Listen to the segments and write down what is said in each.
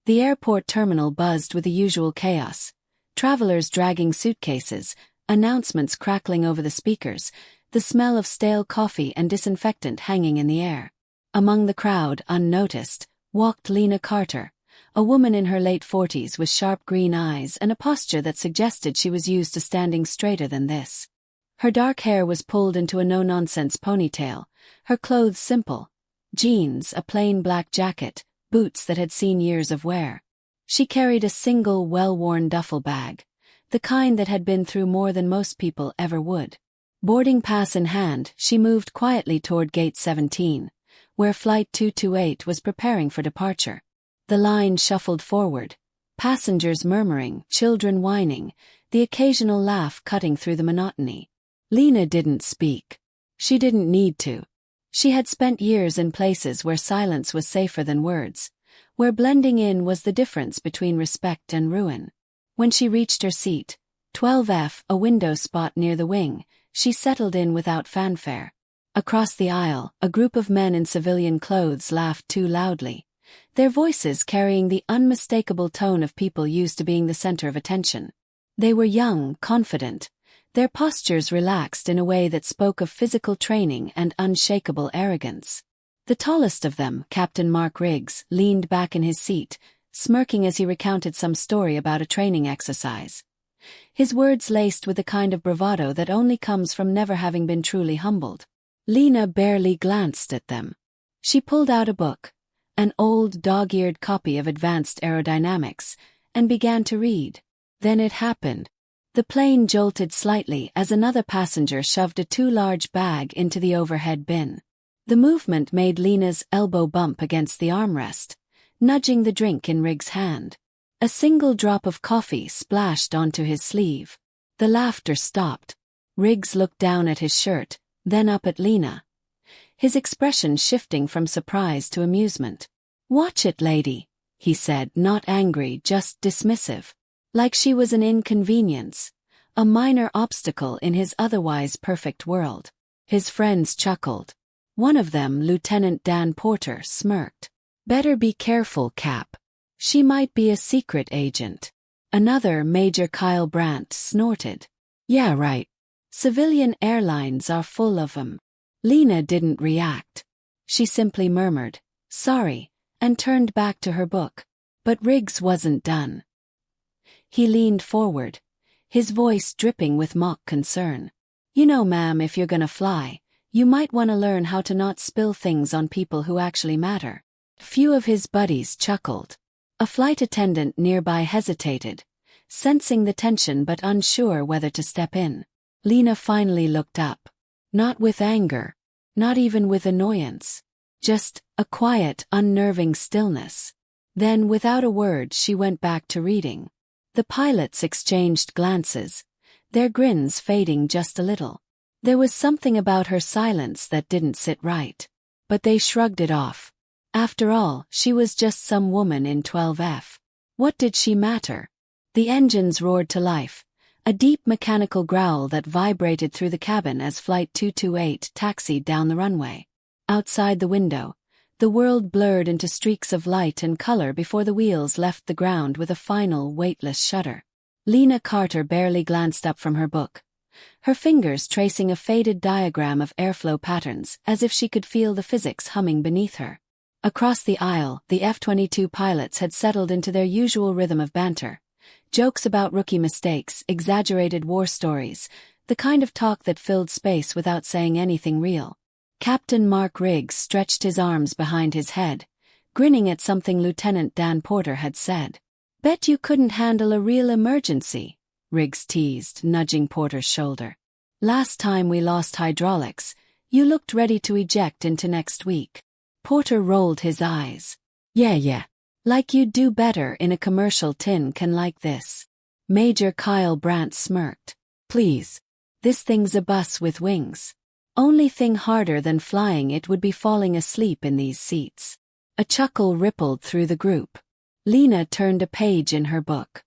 The airport terminal buzzed with the usual chaos. Travelers dragging suitcases, announcements crackling over the speakers, the smell of stale coffee and disinfectant hanging in the air. Among the crowd, unnoticed, walked Lena Carter, a woman in her late 40s with sharp green eyes and a posture that suggested she was used to standing straighter than this. Her dark hair was pulled into a no-nonsense ponytail, her clothes simple: jeans, a plain black jacket, boots that had seen years of wear. She carried a single well-worn duffel bag, the kind that had been through more than most people ever would. Boarding pass in hand, she moved quietly toward Gate 17, where Flight 228 was preparing for departure. The line shuffled forward, passengers murmuring, children whining, the occasional laugh cutting through the monotony. Lena didn't speak. She didn't need to. She had spent years in places where silence was safer than words, where blending in was the difference between respect and ruin. When she reached her seat, 12F, a window spot near the wing, she settled in without fanfare. Across the aisle, a group of men in civilian clothes laughed too loudly, their voices carrying the unmistakable tone of people used to being the center of attention. They were young, confident, their postures relaxed in a way that spoke of physical training and unshakable arrogance. The tallest of them, Captain Mark Riggs, leaned back in his seat, smirking as he recounted some story about a training exercise. His words laced with the kind of bravado that only comes from never having been truly humbled. Lena barely glanced at them. She pulled out a book, an old dog-eared copy of Advanced Aerodynamics, and began to read. Then it happened. The plane jolted slightly as another passenger shoved a too large bag into the overhead bin. The movement made Lena's elbow bump against the armrest, nudging the drink in Riggs' hand. A single drop of coffee splashed onto his sleeve. The laughter stopped. Riggs looked down at his shirt, then up at Lena, his expression shifting from surprise to amusement. "Watch it, lady," he said, not angry, just dismissive. Like she was an inconvenience, a minor obstacle in his otherwise perfect world. His friends chuckled. One of them, Lieutenant Dan Porter, smirked. "Better be careful, Cap. She might be a secret agent." Another, Major Kyle Brandt, snorted. "Yeah, right. Civilian airlines are full of 'em." Lena didn't react. She simply murmured, "Sorry," and turned back to her book. But Riggs wasn't done. He leaned forward, his voice dripping with mock concern. "You know, ma'am, if you're gonna fly, you might want to learn how to not spill things on people who actually matter." Few of his buddies chuckled. A flight attendant nearby hesitated, sensing the tension but unsure whether to step in. Lena finally looked up. Not with anger, not even with annoyance. Just a quiet, unnerving stillness. Then, without a word, she went back to reading. The pilots exchanged glances, their grins fading just a little. There was something about her silence that didn't sit right. But they shrugged it off. After all, she was just some woman in 12F. What did she matter? The engines roared to life, a deep mechanical growl that vibrated through the cabin as Flight 228 taxied down the runway. Outside the window, the world blurred into streaks of light and color before the wheels left the ground with a final, weightless shudder. Lena Carter barely glanced up from her book, her fingers tracing a faded diagram of airflow patterns as if she could feel the physics humming beneath her. Across the aisle, the F-22 pilots had settled into their usual rhythm of banter. Jokes about rookie mistakes, exaggerated war stories, the kind of talk that filled space without saying anything real. Captain Mark Riggs stretched his arms behind his head, grinning at something Lieutenant Dan Porter had said. "Bet you couldn't handle a real emergency," Riggs teased, nudging Porter's shoulder. "Last time we lost hydraulics, you looked ready to eject into next week." Porter rolled his eyes. Yeah. Like you'd do better in a commercial tin can like this." Major Kyle Brandt smirked. "Please. This thing's a bus with wings. Only thing harder than flying it would be falling asleep in these seats." A chuckle rippled through the group. Lena turned a page in her book.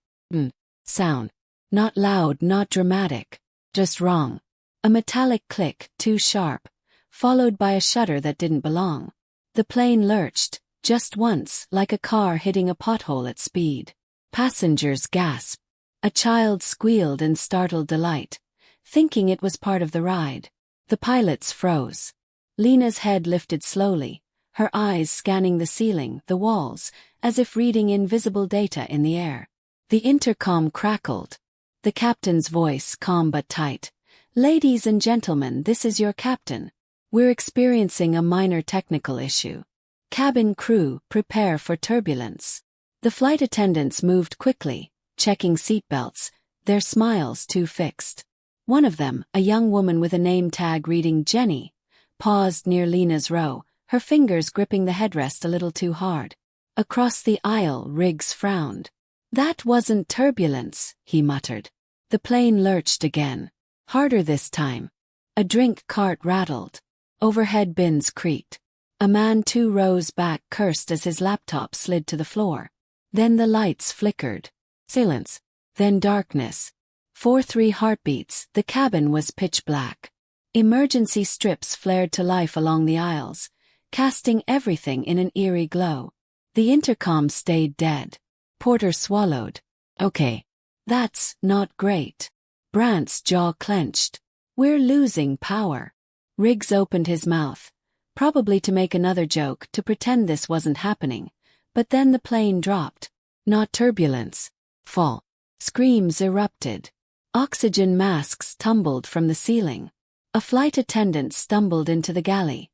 Sound. Not loud, not dramatic. Just wrong. A metallic click, too sharp, followed by a shudder that didn't belong. The plane lurched, just once, like a car hitting a pothole at speed. Passengers gasped. A child squealed in startled delight, thinking it was part of the ride. The pilots froze. Lena's head lifted slowly, her eyes scanning the ceiling, the walls, as if reading invisible data in the air. The intercom crackled. The captain's voice, calm but tight. "Ladies and gentlemen, this is your captain. We're experiencing a minor technical issue. Cabin crew, prepare for turbulence." The flight attendants moved quickly, checking seatbelts, their smiles too fixed. One of them, a young woman with a name tag reading Jenny, paused near Lena's row, her fingers gripping the headrest a little too hard. Across the aisle, Riggs frowned. "That wasn't turbulence," he muttered. The plane lurched again. Harder this time. A drink cart rattled. Overhead bins creaked. A man 2 rows back cursed as his laptop slid to the floor. Then the lights flickered. Silence. Then darkness. 4-3 heartbeats, the cabin was pitch black. Emergency strips flared to life along the aisles, casting everything in an eerie glow. The intercom stayed dead. Porter swallowed. "Okay. That's not great." Brandt's jaw clenched. "We're losing power." Riggs opened his mouth, probably to make another joke, to pretend this wasn't happening, but then the plane dropped. Not turbulence. Fall. Screams erupted. Oxygen masks tumbled from the ceiling. A flight attendant stumbled into the galley,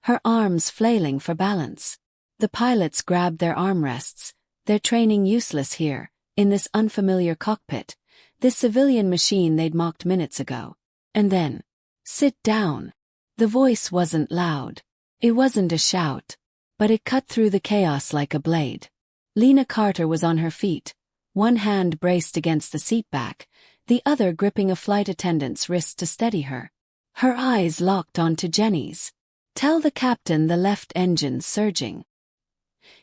her arms flailing for balance. The pilots grabbed their armrests, their training useless here, in this unfamiliar cockpit, this civilian machine they'd mocked minutes ago. And then, "Sit down." The voice wasn't loud. It wasn't a shout, but it cut through the chaos like a blade. Lena Carter was on her feet, one hand braced against the seat back, the other gripping a flight attendant's wrist to steady her. Her eyes locked onto Jenny's. "Tell the captain the left engine's surging.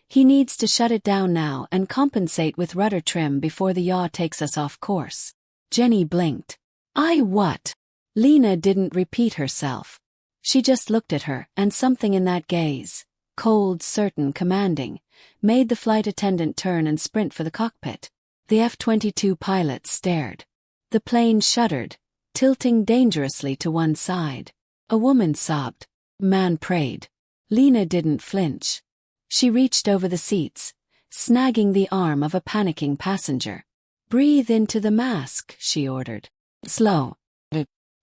He needs to shut it down now and compensate with rudder trim before the yaw takes us off course." Jenny blinked. What?" Lena didn't repeat herself. She just looked at her, and something in that gaze, cold, certain, commanding, made the flight attendant turn and sprint for the cockpit. The F-22 pilot stared. The plane shuddered, tilting dangerously to one side. A woman sobbed. Man prayed. Lena didn't flinch. She reached over the seats, snagging the arm of a panicking passenger. "Breathe into the mask," she ordered. "Slow.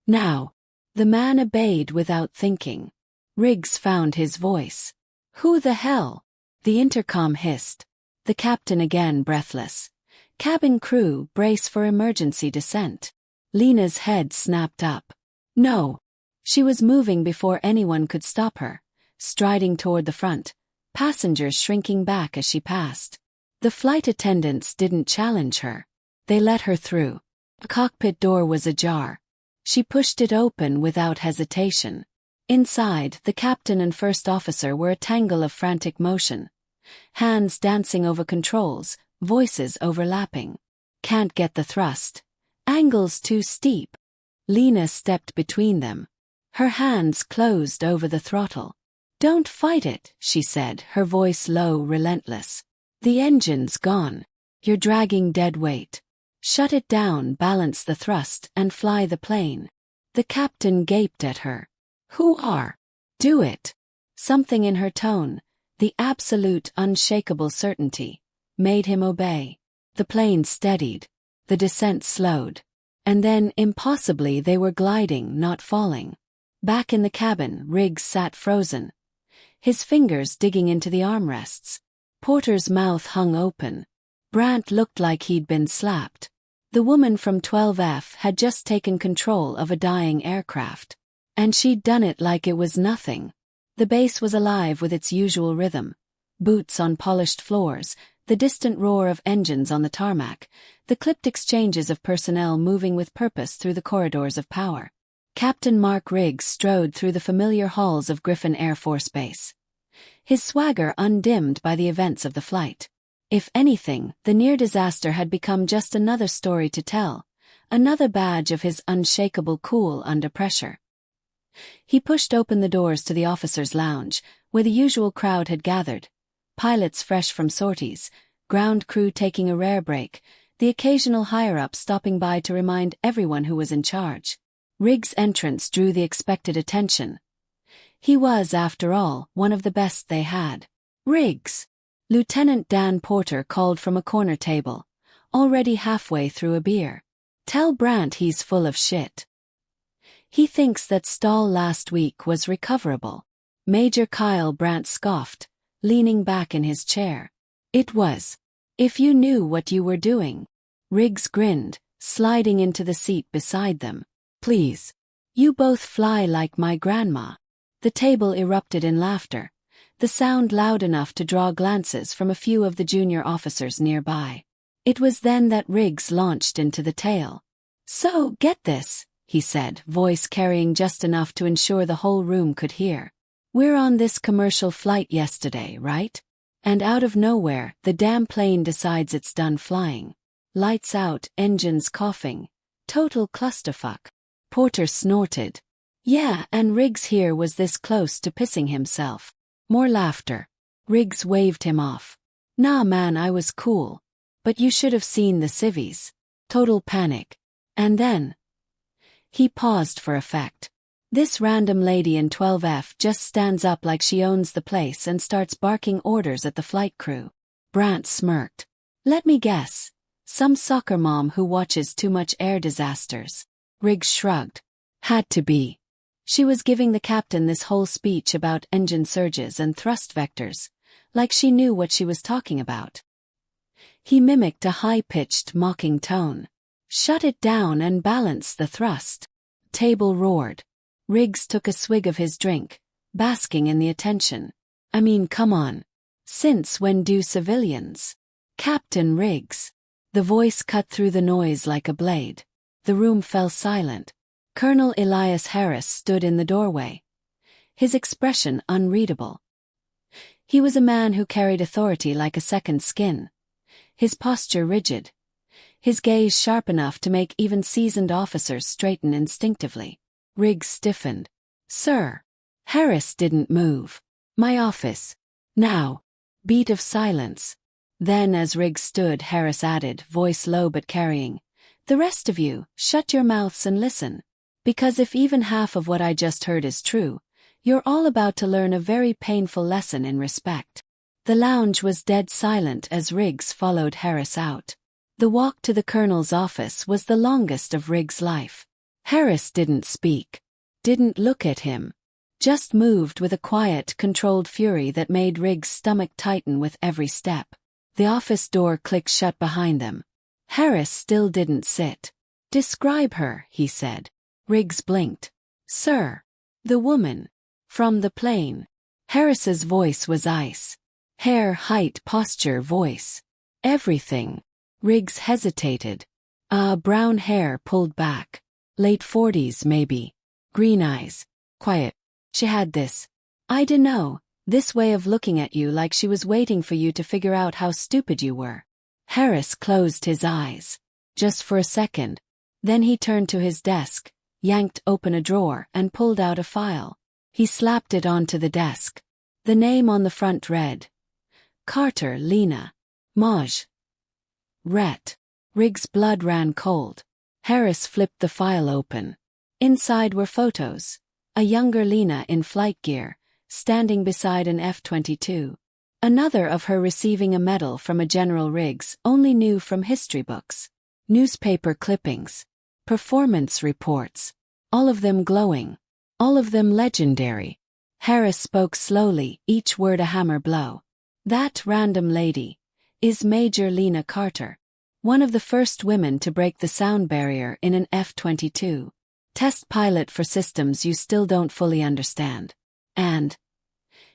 Now." The man obeyed without thinking. Riggs found his voice. "Who the hell?" The intercom hissed. The captain again, breathless. "Cabin crew, brace for emergency descent." Lena's head snapped up. "No." She was moving before anyone could stop her, striding toward the front, passengers shrinking back as she passed. The flight attendants didn't challenge her. They let her through. The cockpit door was ajar. She pushed it open without hesitation. Inside, the captain and first officer were a tangle of frantic motion. Hands dancing over controls, voices overlapping. "Can't get the thrust. Angle's too steep." Lena stepped between them. Her hands closed over the throttle. "Don't fight it," she said, her voice low, relentless. "The engine's gone. You're dragging dead weight. Shut it down, balance the thrust, and fly the plane." The captain gaped at her. "Who are?" "Do it." Something in her tone, the absolute unshakable certainty, made him obey. The plane steadied. The descent slowed. And then, impossibly, they were gliding, not falling. Back in the cabin, Riggs sat frozen, his fingers digging into the armrests. Porter's mouth hung open. Brandt looked like he'd been slapped. The woman from 12F had just taken control of a dying aircraft. And she'd done it like it was nothing. The base was alive with its usual rhythm. Boots on polished floors, the distant roar of engines on the tarmac, the clipped exchanges of personnel moving with purpose through the corridors of power. Captain Mark Riggs strode through the familiar halls of Griffin Air Force Base, his swagger undimmed by the events of the flight. If anything, the near disaster had become just another story to tell, another badge of his unshakable cool under pressure. He pushed open the doors to the officers' lounge, where the usual crowd had gathered, pilots fresh from sorties, ground crew taking a rare break, the occasional higher-up stopping by to remind everyone who was in charge. Riggs' entrance drew the expected attention. He was, after all, one of the best they had. "Riggs!" Lieutenant Dan Porter called from a corner table, already halfway through a beer. "Tell Brandt he's full of shit. He thinks that stall last week was recoverable." Major Kyle Brandt scoffed, leaning back in his chair. "It was. If you knew what you were doing." Riggs grinned, sliding into the seat beside them. "Please. You both fly like my grandma." The table erupted in laughter, the sound loud enough to draw glances from a few of the junior officers nearby. It was then that Riggs launched into the tale. "So, get this," he said, voice carrying just enough to ensure the whole room could hear. "We're on this commercial flight yesterday, right? And out of nowhere, the damn plane decides it's done flying. Lights out, engines coughing. Total clusterfuck." Porter snorted. "Yeah, and Riggs here was this close to pissing himself." More laughter. Riggs waved him off. "Nah man, I was cool. But you should have seen the civvies. Total panic. And then..." He paused for effect. "This random lady in 12F just stands up like she owns the place and starts barking orders at the flight crew." Brandt smirked. "Let me guess. Some soccer mom who watches too much air disasters." Riggs shrugged. "Had to be. She was giving the captain this whole speech about engine surges and thrust vectors, like she knew what she was talking about." He mimicked a high-pitched, mocking tone. "Shut it down and balance the thrust." Table roared. Riggs took a swig of his drink, basking in the attention. "I mean, come on. Since when do civilians?" "Captain Riggs." The voice cut through the noise like a blade. The room fell silent. Colonel Elias Harris stood in the doorway, his expression unreadable. He was a man who carried authority like a second skin, his posture rigid, his gaze sharp enough to make even seasoned officers straighten instinctively. Riggs stiffened. "Sir." Harris didn't move. "My office. Now." Beat of silence. Then as Riggs stood, Harris added, voice low but carrying, "The rest of you, shut your mouths and listen. Because if even half of what I just heard is true, you're all about to learn a very painful lesson in respect." The lounge was dead silent as Riggs followed Harris out. The walk to the colonel's office was the longest of Riggs' life. Harris didn't speak, didn't look at him, just moved with a quiet, controlled fury that made Riggs' stomach tighten with every step. The office door clicked shut behind them. Harris still didn't sit. "Describe her," he said. Riggs blinked. "Sir." "The woman. From the plane." Harris's voice was ice. Hair, height, posture, voice. Everything. Riggs hesitated. Brown hair pulled back. Late 40s maybe. Green eyes. Quiet. She had this, I dunno, this way of looking at you like she was waiting for you to figure out how stupid you were." Harris closed his eyes. Just for a second. Then he turned to his desk, yanked open a drawer and pulled out a file. He slapped it onto the desk. The name on the front read, "Carter, Lena. Maj. Ret." Riggs' blood ran cold. Harris flipped the file open. Inside were photos. A younger Lena in flight gear, standing beside an F-22. Another of her receiving a medal from a General Riggs only knew from history books. Newspaper clippings. Performance reports. All of them glowing. All of them legendary. Harris spoke slowly, each word a hammer blow. "That random lady is Major Lena Carter. One of the first women to break the sound barrier in an F-22. Test pilot for systems you still don't fully understand. And..."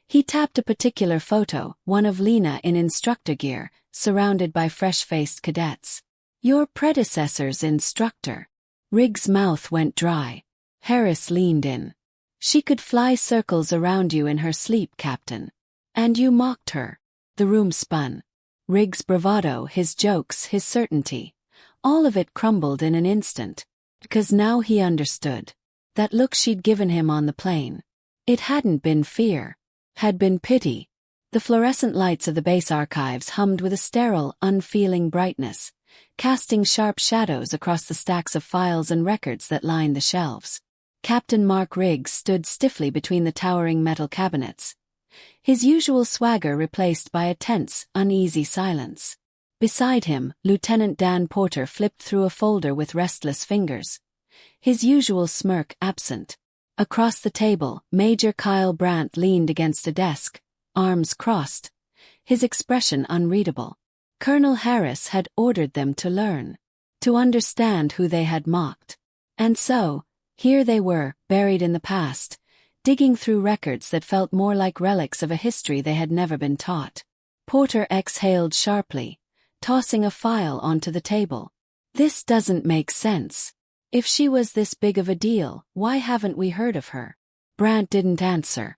He tapped a particular photo, one of Lena in instructor gear, surrounded by fresh-faced cadets. "Your predecessor's instructor." Riggs' mouth went dry. Harris leaned in. "She could fly circles around you in her sleep, Captain. And you mocked her." The room spun. Riggs' bravado, his jokes, his certainty. All of it crumbled in an instant. Because now he understood. That look she'd given him on the plane. It hadn't been fear. Had been pity. The fluorescent lights of the base archives hummed with a sterile, unfeeling brightness, casting sharp shadows across the stacks of files and records that lined the shelves. Captain Mark Riggs stood stiffly between the towering metal cabinets, his usual swagger replaced by a tense, uneasy silence. Beside him, Lieutenant Dan Porter flipped through a folder with restless fingers, his usual smirk absent. Across the table, Major Kyle Brandt leaned against a desk, arms crossed, his expression unreadable. Colonel Harris had ordered them to learn, to understand who they had mocked. And so, here they were, buried in the past, digging through records that felt more like relics of a history they had never been taught. Porter exhaled sharply, tossing a file onto the table. This doesn't make sense. If she was this big of a deal, why haven't we heard of her? Brandt didn't answer.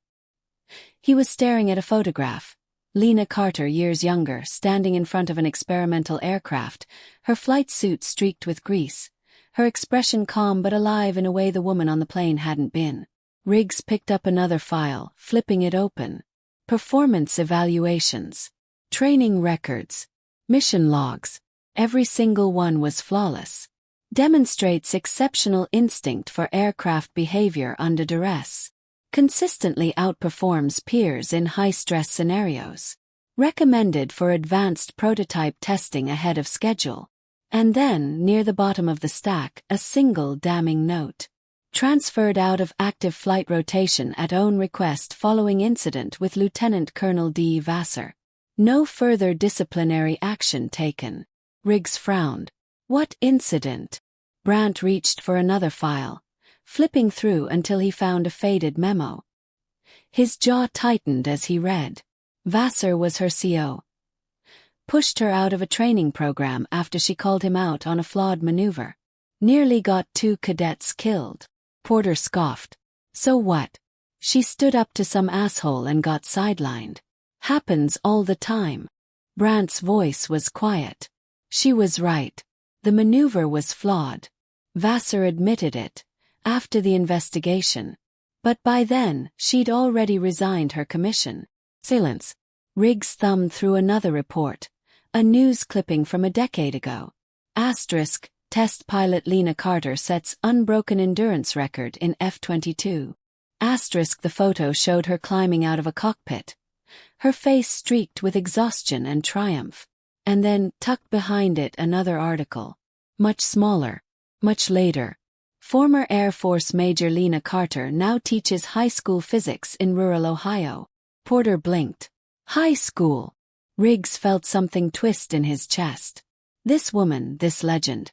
He was staring at a photograph. Lena Carter, years younger, standing in front of an experimental aircraft, her flight suit streaked with grease, her expression calm but alive in a way the woman on the plane hadn't been. Riggs picked up another file, flipping it open. Performance evaluations. Training records. Mission logs. Every single one was flawless. Demonstrates exceptional instinct for aircraft behavior under duress. Consistently outperforms peers in high-stress scenarios. Recommended for advanced prototype testing ahead of schedule. And then, near the bottom of the stack, a single damning note. Transferred out of active flight rotation at own request following incident with Lieutenant Colonel D. Vassar. No further disciplinary action taken. Riggs frowned. What incident? Brandt reached for another file, flipping through until he found a faded memo. His jaw tightened as he read. Vassar was her CO. Pushed her out of a training program after she called him out on a flawed maneuver. Nearly got 2 cadets killed. Porter scoffed. So what? She stood up to some asshole and got sidelined. Happens all the time. Brandt's voice was quiet. She was right. The maneuver was flawed. Vassar admitted it, after the investigation. But by then, she'd already resigned her commission. Silence. Riggs thumbed through another report, a news clipping from a decade ago. Asterisk, test pilot Lena Carter sets unbroken endurance record in F-22. Asterisk, the photo showed her climbing out of a cockpit, her face streaked with exhaustion and triumph. And then, tucked behind it, another article. Much smaller. Much later. Former Air Force Major Lena Carter now teaches high school physics in rural Ohio. Porter blinked. High school. Riggs felt something twist in his chest. This woman, this legend,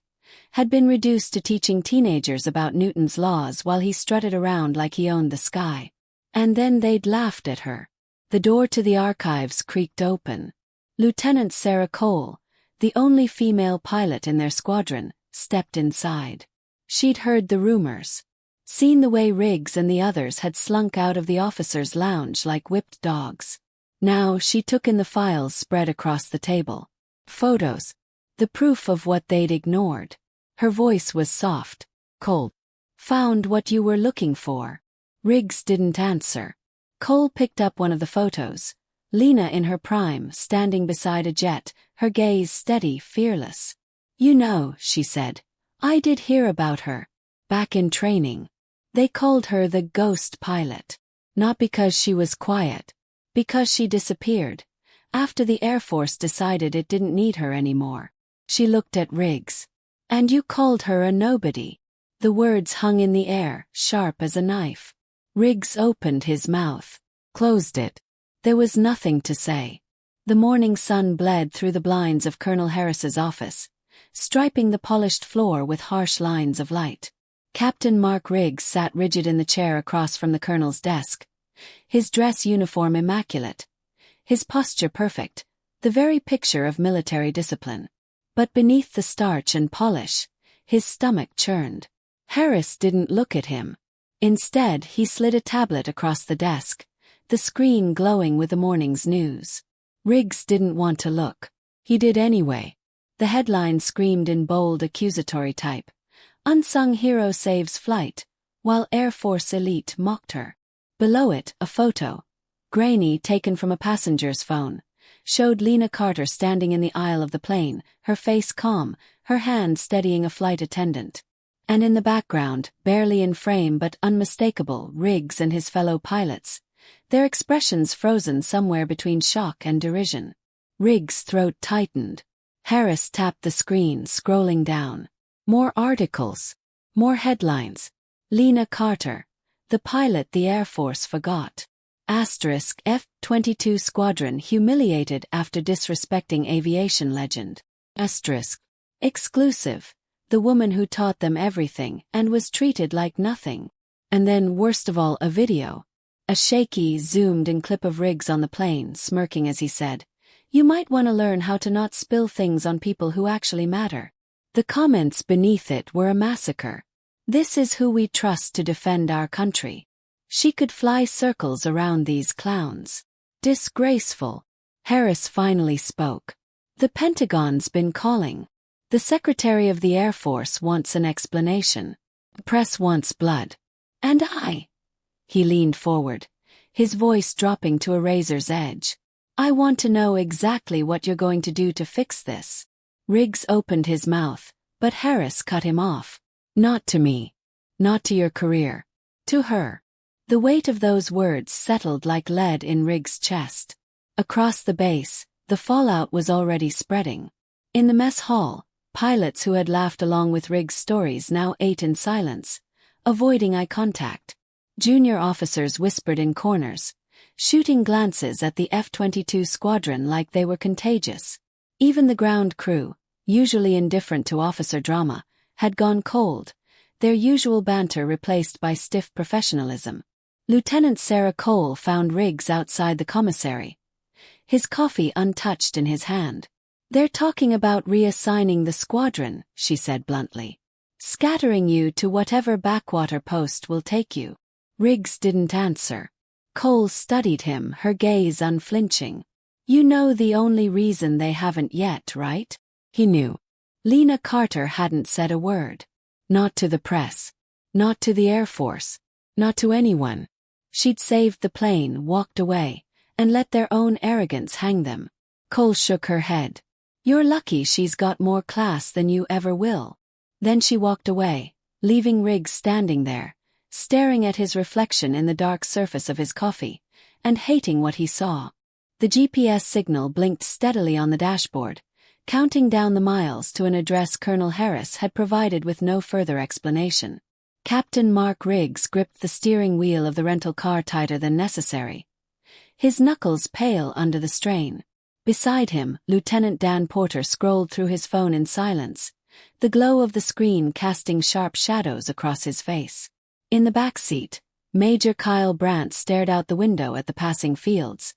had been reduced to teaching teenagers about Newton's laws while he strutted around like he owned the sky. And then they'd laughed at her. The door to the archives creaked open. Lieutenant Sarah Cole, the only female pilot in their squadron, stepped inside. She'd heard the rumors, seen the way Riggs and the others had slunk out of the officers' lounge like whipped dogs. Now she took in the files spread across the table. Photos. The proof of what they'd ignored. Her voice was soft. Cole. Found what you were looking for. Riggs didn't answer. Cole picked up one of the photos. Lena in her prime, standing beside a jet, her gaze steady, fearless. You know, she said, I did hear about her. Back in training. They called her the ghost pilot. Not because she was quiet. Because she disappeared. After the Air Force decided it didn't need her anymore. She looked at Riggs. And you called her a nobody. The words hung in the air, sharp as a knife. Riggs opened his mouth. Closed it. There was nothing to say. The morning sun bled through the blinds of Colonel Harris's office, striping the polished floor with harsh lines of light. Captain Mark Riggs sat rigid in the chair across from the colonel's desk, his dress uniform immaculate, his posture perfect, the very picture of military discipline. But beneath the starch and polish, his stomach churned. Harris didn't look at him. Instead, he slid a tablet across the desk, the screen glowing with the morning's news. Riggs didn't want to look. He did anyway. The headline screamed in bold accusatory type. Unsung hero saves flight, while Air Force elite mocked her. Below it, a photo. grainy, taken from a passenger's phone, showed Lena Carter standing in the aisle of the plane, her face calm, her hand steadying a flight attendant. And in the background, barely in frame but unmistakable, Riggs and his fellow pilots, their expressions frozen somewhere between shock and derision. Riggs' throat tightened. Harris tapped the screen, scrolling down. More articles. More headlines. Lena Carter, the pilot the Air Force forgot. Asterisk F-22 squadron humiliated after disrespecting aviation legend. Asterisk. Exclusive. The woman who taught them everything and was treated like nothing. And then, worst of all, a video. A shaky, zoomed-in clip of Riggs on the plane, smirking as he said, "You might want to learn how to not spill things on people who actually matter." The comments beneath it were a massacre. "This is who we trust to defend our country." She could fly circles around these clowns. Disgraceful. Harris finally spoke. "The Pentagon's been calling. The Secretary of the Air Force wants an explanation. The press wants blood. And I." He leaned forward, his voice dropping to a razor's edge. "I want to know exactly what you're going to do to fix this." Riggs opened his mouth, but Harris cut him off. "Not to me. Not to your career. To her." The weight of those words settled like lead in Riggs' chest. Across the base, the fallout was already spreading. In the mess hall, pilots who had laughed along with Riggs' stories now ate in silence, avoiding eye contact. Junior officers whispered in corners, shooting glances at the F-22 squadron like they were contagious. Even the ground crew, usually indifferent to officer drama, had gone cold, their usual banter replaced by stiff professionalism. Lieutenant Sarah Cole found Riggs outside the commissary, his coffee untouched in his hand. "They're talking about reassigning the squadron," she said bluntly. "Scattering you to whatever backwater post will take you." Riggs didn't answer. Cole studied him, her gaze unflinching. "You know the only reason they haven't yet, right?" He knew. Lena Carter hadn't said a word. Not to the press. Not to the Air Force. Not to anyone. She'd saved the plane, walked away, and let their own arrogance hang them. Cole shook her head. "You're lucky she's got more class than you ever will." Then she walked away, leaving Riggs standing there, staring at his reflection in the dark surface of his coffee, and hating what he saw. The GPS signal blinked steadily on the dashboard, counting down the miles to an address Colonel Harris had provided with no further explanation. Captain Mark Riggs gripped the steering wheel of the rental car tighter than necessary, his knuckles pale under the strain. Beside him, Lieutenant Dan Porter scrolled through his phone in silence, the glow of the screen casting sharp shadows across his face. In the back seat, Major Kyle Brandt stared out the window at the passing fields,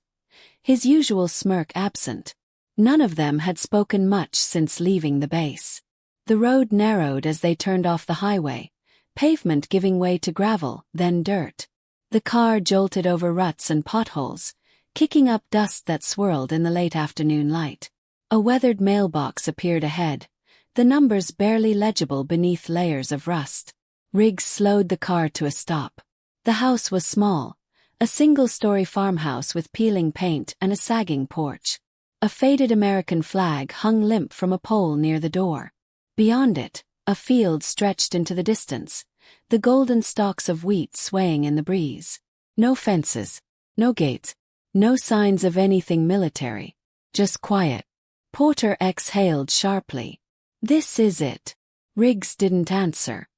his usual smirk absent. None of them had spoken much since leaving the base. The road narrowed as they turned off the highway, pavement giving way to gravel, then dirt. The car jolted over ruts and potholes, kicking up dust that swirled in the late afternoon light. A weathered mailbox appeared ahead, the numbers barely legible beneath layers of rust. Riggs slowed the car to a stop. The house was small, a single-story farmhouse with peeling paint and a sagging porch. A faded American flag hung limp from a pole near the door. Beyond it, a field stretched into the distance, the golden stalks of wheat swaying in the breeze. No fences, no gates, no signs of anything military. Just quiet. Porter exhaled sharply. "This is it." Riggs didn't answer.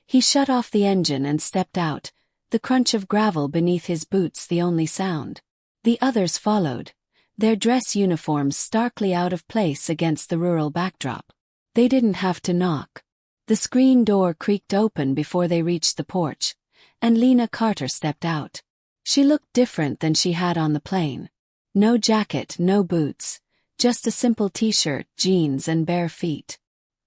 He shut off the engine and stepped out, the crunch of gravel beneath his boots the only sound. The others followed, their dress uniforms starkly out of place against the rural backdrop. They didn't have to knock. The screen door creaked open before they reached the porch, and Lena Carter stepped out. She looked different than she had on the plane. No jacket, no boots, just a simple t-shirt, jeans, and bare feet.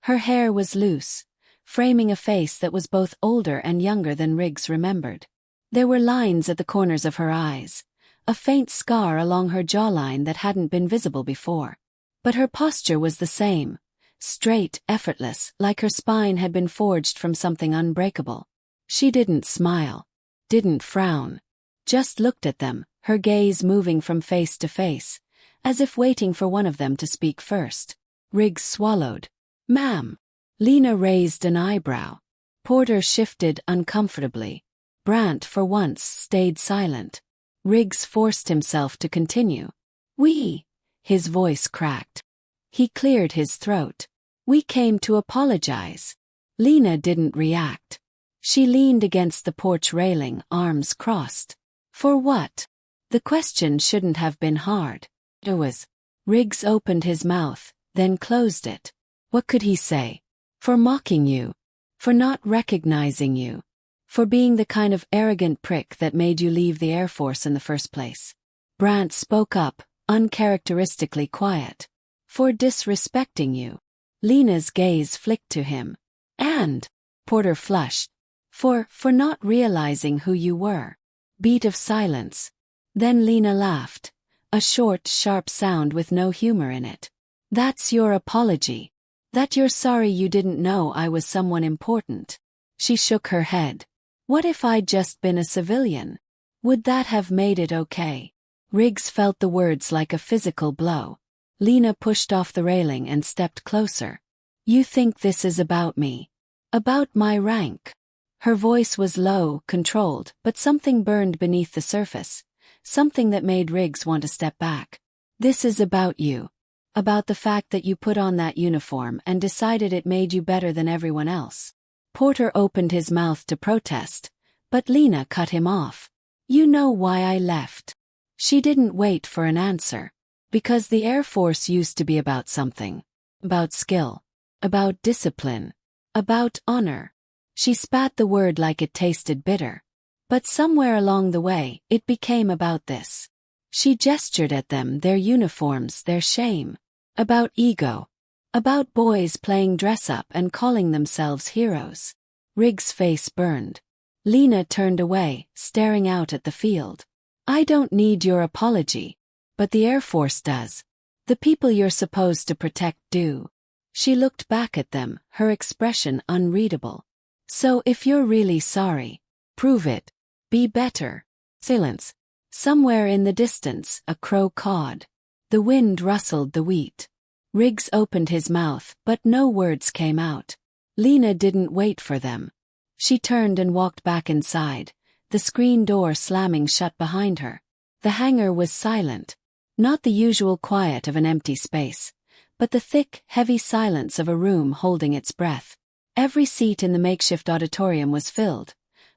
Her hair was loose, framing a face that was both older and younger than Riggs remembered. There were lines at the corners of her eyes, a faint scar along her jawline that hadn't been visible before. But her posture was the same, straight, effortless, like her spine had been forged from something unbreakable. She didn't smile, didn't frown, just looked at them, her gaze moving from face to face, as if waiting for one of them to speak first. Riggs swallowed. "Ma'am." Lena raised an eyebrow. Porter shifted uncomfortably. Brant, for once, stayed silent. Riggs forced himself to continue. "We..." His voice cracked. He cleared his throat. "We came to apologize." Lena didn't react. She leaned against the porch railing, arms crossed. "For what?" The question shouldn't have been hard. It was. Riggs opened his mouth, then closed it. What could he say? "For mocking you. For not recognizing you. For being the kind of arrogant prick that made you leave the Air Force in the first place." Brant spoke up, uncharacteristically quiet. "For disrespecting you." Lena's gaze flicked to him. "And," Porter flushed, For not realizing who you were." Beat of silence. Then Lena laughed. A short, sharp sound with no humor in it. "That's your apology? That you're sorry you didn't know I was someone important?" She shook her head. "What if I'd just been a civilian? Would that have made it okay?" Riggs felt the words like a physical blow. Lena pushed off the railing and stepped closer. "You think this is about me? About my rank?" Her voice was low, controlled, but something burned beneath the surface, something that made Riggs want to step back. "This is about you. About the fact that you put on that uniform and decided it made you better than everyone else." Porter opened his mouth to protest, but Lena cut him off. "You know why I left." She didn't wait for an answer. "Because the Air Force used to be about something. About skill. About discipline. About honor." She spat the word like it tasted bitter. "But somewhere along the way, it became about this." She gestured at them, their uniforms, their shame. "About ego. About boys playing dress-up and calling themselves heroes." Riggs' face burned. Lena turned away, staring out at the field. "I don't need your apology. But the Air Force does. The people you're supposed to protect do." She looked back at them, her expression unreadable. "So if you're really sorry, prove it. Be better." Silence. Somewhere in the distance, a crow cawed. The wind rustled the wheat. Riggs opened his mouth, but no words came out. Lena didn't wait for them. She turned and walked back inside, the screen door slamming shut behind her. The hangar was silent. Not the usual quiet of an empty space, but the thick, heavy silence of a room holding its breath. Every seat in the makeshift auditorium was filled.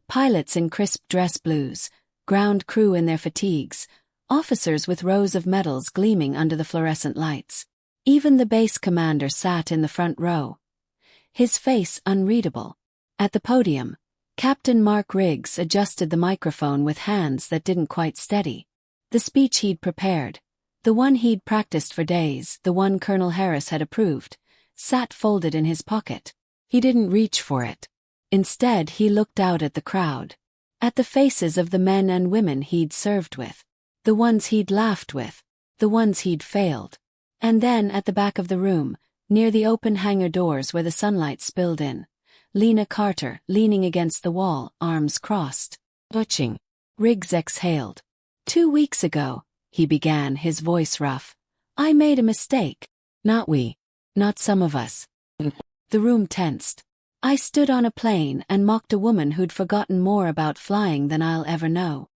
Pilots in crisp dress blues, ground crew in their fatigues, officers with rows of medals gleaming under the fluorescent lights. Even the base commander sat in the front row, his face unreadable. At the podium, Captain Mark Riggs adjusted the microphone with hands that didn't quite steady. The speech he'd prepared, the one he'd practiced for days, the one Colonel Harris had approved, sat folded in his pocket. He didn't reach for it. Instead, he looked out at the crowd. At the faces of the men and women he'd served with. The ones he'd laughed with. The ones he'd failed. And then, at the back of the room, near the open hangar doors where the sunlight spilled in, Lena Carter, leaning against the wall, arms crossed. "Watching." Riggs exhaled. 2 weeks ago," he began, his voice rough, "I made a mistake. Not we. Not some of us." The room tensed. "I stood on a plane and mocked a woman who'd forgotten more about flying than I'll ever know."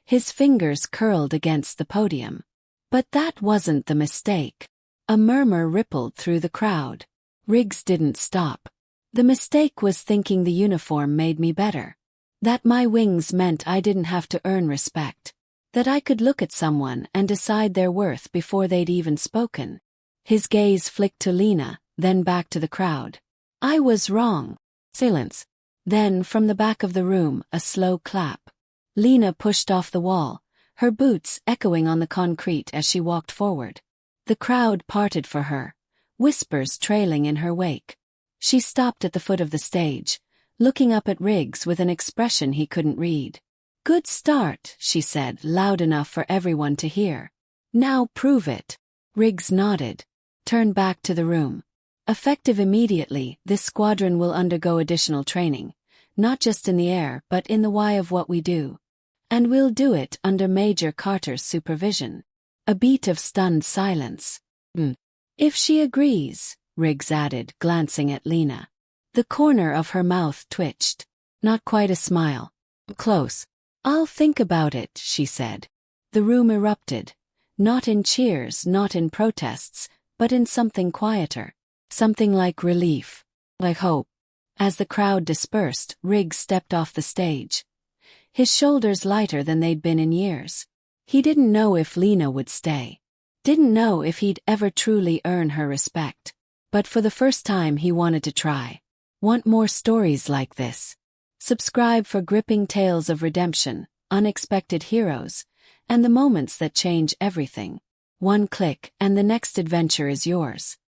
His fingers curled against the podium. "But that wasn't the mistake." A murmur rippled through the crowd. Riggs didn't stop. "The mistake was thinking the uniform made me better. That my wings meant I didn't have to earn respect. That I could look at someone and decide their worth before they'd even spoken." His gaze flicked to Lena, then back to the crowd. "I was wrong." Silence. Then, from the back of the room, a slow clap. Lena pushed off the wall, her boots echoing on the concrete as she walked forward. The crowd parted for her, whispers trailing in her wake. She stopped at the foot of the stage, looking up at Riggs with an expression he couldn't read. "Good start," she said, loud enough for everyone to hear. "Now prove it." Riggs nodded. "Turn back to the room. Effective immediately, this squadron will undergo additional training, not just in the air but in the why of what we do. And we'll do it under Major Carter's supervision. A beat of stunned silence. If she agrees, Riggs added, glancing at Lena. The corner of her mouth twitched. Not quite a smile. Close. I'll think about it, she said. The room erupted. Not in cheers, not in protests, but in something quieter. Something like relief. Like hope. As the crowd dispersed, Riggs stepped off the stage. His shoulders lighter than they'd been in years. He didn't know if Lena would stay. Didn't know if he'd ever truly earn her respect. But for the first time he wanted to try. Want more stories like this? Subscribe for gripping tales of redemption, unexpected heroes, and the moments that change everything. One click and the next adventure is yours.